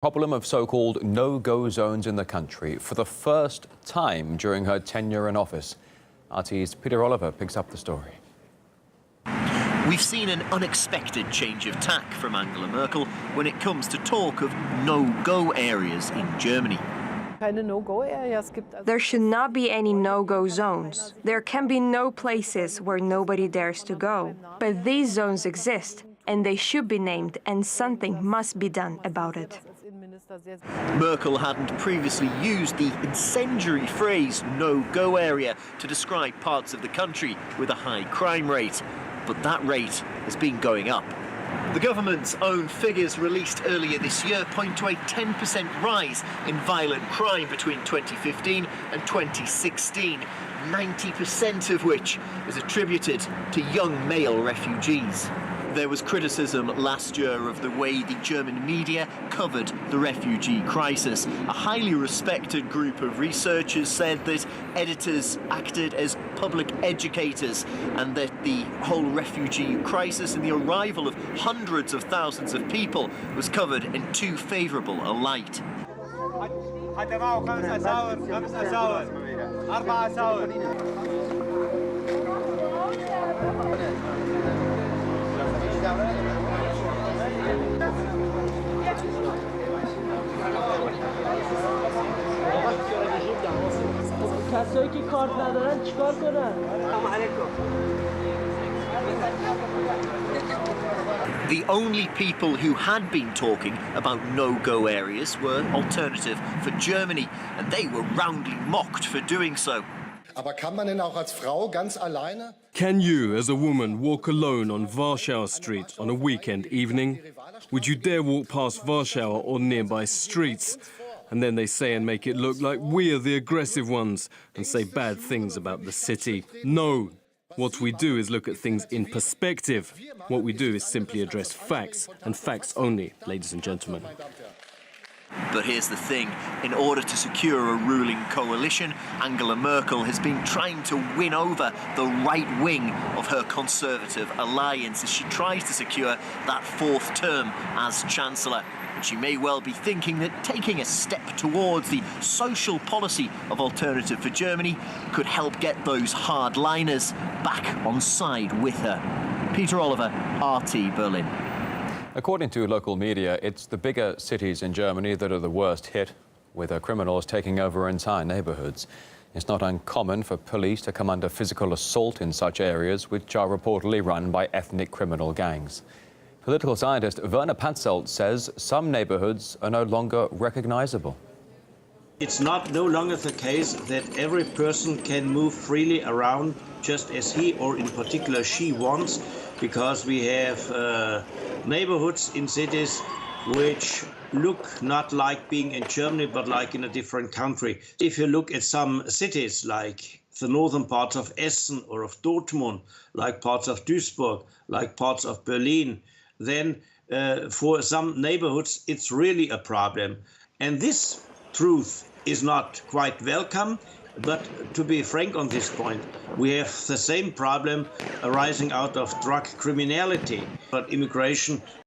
Problem of so-called no-go zones in the country for the first time during her tenure in office. RT's Peter Oliver picks up the story. We've seen an unexpected change of tack from Angela Merkel when it comes to talk of no-go areas in Germany. There should not be any no-go zones. There can be no places where nobody dares to go. But these zones exist, and they should be named, and something must be done about it. Merkel hadn't previously used the incendiary phrase no-go area to describe parts of the country with a high crime rate. But that rate has been going up. The government's own figures released earlier this year point to a 10% rise in violent crime between 2015 and 2016, 90% of which is attributed to young male refugees. There was criticism last year of the way the German media covered the refugee crisis. A highly respected group of researchers said that editors acted as public educators and that the whole refugee crisis and the arrival of hundreds of thousands of people was covered in too favourable a light. The only people who had been talking about no-go areas were Alternative for Germany, and they were roundly mocked for doing so. Can you, as a woman, walk alone on Warschau Street on a weekend evening? Would you dare walk past Warschau or nearby streets? And then they say and make it look like we are the aggressive ones and say bad things about the city. No. What we do is look at things in perspective. What we do is simply address facts, and facts only, ladies and gentlemen. But here's the thing, in order to secure a ruling coalition, Angela Merkel has been trying to win over the right wing of her Conservative alliance as she tries to secure that fourth term as Chancellor. And she may well be thinking that taking a step towards the social policy of Alternative for Germany could help get those hardliners back on side with her. Peter Oliver, RT Berlin. According to local media, it's the bigger cities in Germany that are the worst hit, with criminals taking over entire neighborhoods. It's not uncommon for police to come under physical assault in such areas, which are reportedly run by ethnic criminal gangs. Political scientist Werner Patzelt says some neighborhoods are no longer recognizable. It's no longer the case that every person can move freely around just as he or in particular she wants, because we have neighborhoods in cities which look not like being in Germany but like in a different country. If you look at some cities like the northern parts of Essen or of Dortmund, like parts of Duisburg, like parts of Berlin, then for some neighborhoods it's really a problem. And this truth is not quite welcome. But to be frank on this point, we have the same problem arising out of drug criminality. But immigration